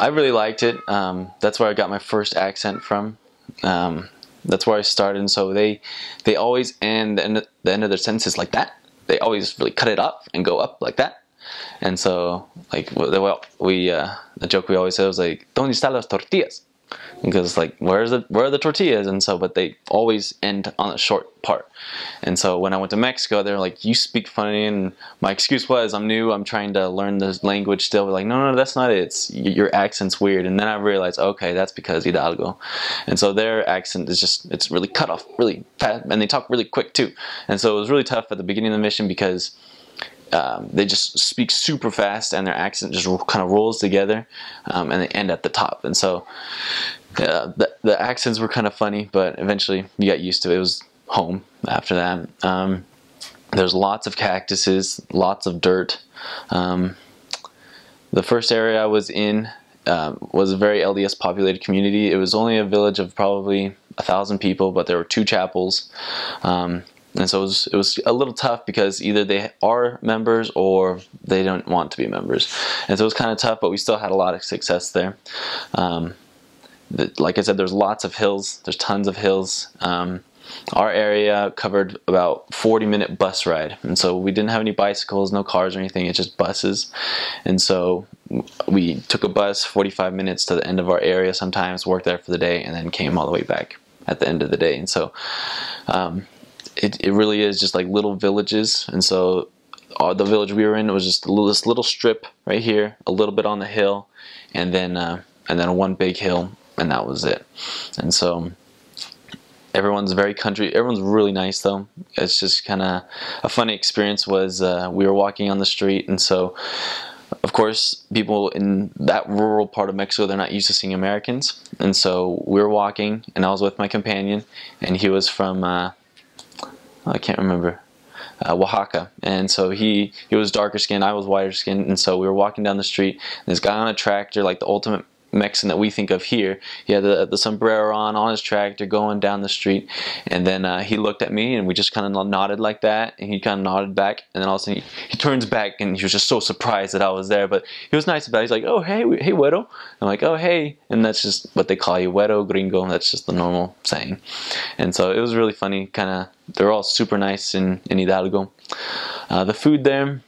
I really liked it. That's where I got my first accent from. That's where I started, and so they always end the end of their sentences like that. They always really cut it up and go up like that. And so, like, the joke we always said was like, "¿Dónde están las tortillas?" Because like, where are the tortillas? And so, but they always end on a short part. And so when I went to Mexico, they were like, "You speak funny," and my excuse was, "I'm new. I'm trying to learn this language still." We're like, "No, that's not it. It's your accent's weird." And then I realized, okay, that's because Hidalgo. And so their accent is it's really cut off, really fast, and they talk really quick too. And so it was really tough at the beginning of the mission because they just speak super fast and their accent just kind of rolls together, and they end at the top. And so the accents were kind of funny, but eventually you got used to it. It was home after that. There's lots of cactuses, lots of dirt. The first area I was in was a very LDS populated community. It was only a village of probably 1,000 people, but there were 2 chapels. And so it was a little tough because either they are members or they don't want to be members. And so it was kind of tough, but we still had a lot of success there. Like I said, there's lots of hills. There's tons of hills. Our area covered about 40-minute bus ride. And so we didn't have any bicycles, no cars or anything. It's just buses. And so we took a bus 45 minutes to the end of our area sometimes, worked there for the day, and then came all the way back at the end of the day. And so it really is just like little villages. And so the village we were in was just this little strip right here, a little bit on the hill, and then one big hill, and that was it. And so everyone's very country. Everyone's really nice though. It's just kind of a funny experience. Was we were walking on the street, and so of course people in that rural part of Mexico, they're not used to seeing Americans. And so we were walking, and I was with my companion, and he was from I can't remember, Oaxaca. And so he was darker skinned, I was whiter skinned. And so we were walking down the street, and this guy on a tractor, like the ultimate Mexican that we think of here, he had the sombrero on his tractor going down the street. And then he looked at me, and we just kind of nodded like that, and he kind of nodded back. And then all of a sudden he turns back, and he was just so surprised that I was there. But he was nice about it. He's like, "Oh, hey güero." I'm like, "Oh, hey." And that's just what they call you, güero, gringo. That's just the normal saying. And so it was really funny. Kind of, they're all super nice in Hidalgo. The food there,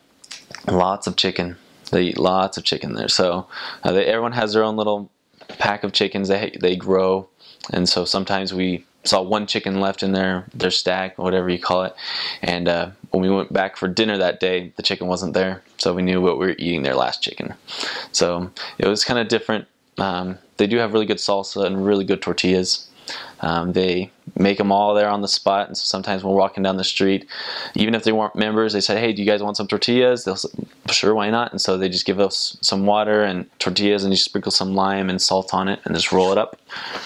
lots of chicken. They eat lots of chicken there. So everyone has their own little pack of chickens they grow. And so sometimes we saw one chicken left in their stack, whatever you call it. And when we went back for dinner that day, the chicken wasn't there. So we knew what we were eating, their last chicken. So it was kind of different. They do have really good salsa and really good tortillas. They make them all there on the spot, and so sometimes when we're walking down the street, even if they weren't members, they said, "Hey, do you guys want some tortillas?" They'll say, "Sure, why not?" And so they just give us some water and tortillas, and you sprinkle some lime and salt on it, and just roll it up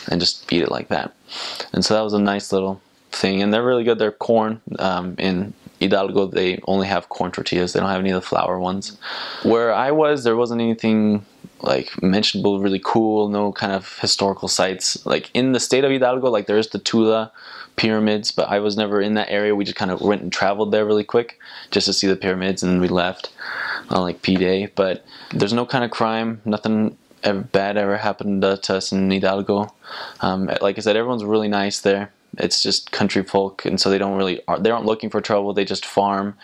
and just eat it like that. And so that was a nice little thing, and they're really good. They're corn. In Hidalgo, they only have corn tortillas. They don't have any of the flour ones. Where I was, there wasn't anything like mentionable, really cool, no kind of historical sites. Like in the state of Hidalgo, like there's the Tula pyramids, but I was never in that area. We just kind of went and traveled there really quick just to see the pyramids, and we left on like P-Day. But there's no kind of crime, nothing bad ever happened to us in Hidalgo. Like I said, everyone's really nice there. It's just country folk, and so they aren't looking for trouble. They just farm,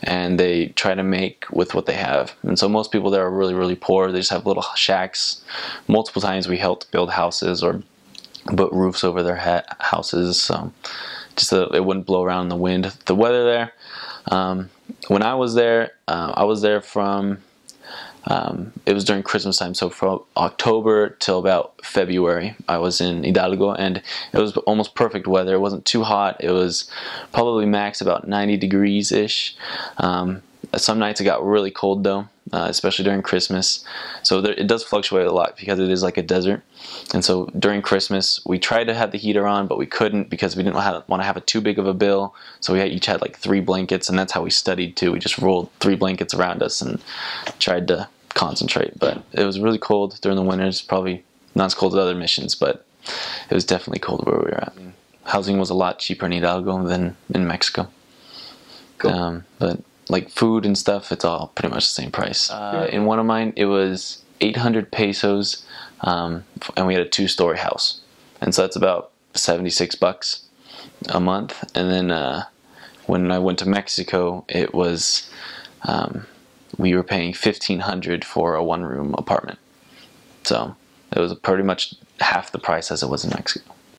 and they try to make with what they have. And so most people there are really, really poor. They just have little shacks. Multiple times we helped build houses or put roofs over their houses, so just so it wouldn't blow around in the wind. The weather there, when I was there from it was during Christmas time, so from October till about February I was in Hidalgo, and it was almost perfect weather. It wasn't too hot. It was probably max about 90 degrees ish. Some nights it got really cold though, especially during Christmas. So it does fluctuate a lot because it is like a desert. And so during Christmas we tried to have the heater on, but we couldn't because we didn't want to have it too big of a bill. So we each had like 3 blankets, and that's how we studied too. We just rolled 3 blankets around us and tried to concentrate. But it was really cold during the winters. Probably not as cold as other missions, but it was definitely cold where we were at. Housing was a lot cheaper in Hidalgo than in Mexico. Cool. But like food and stuff, it's all pretty much the same price. In one of mine, it was 800 pesos, and we had a 2-story house, and so that's about 76 bucks a month. And then when I went to Mexico, it was we were paying 1,500 for a 1-room apartment, so it was pretty much half the price as it was in Mexico.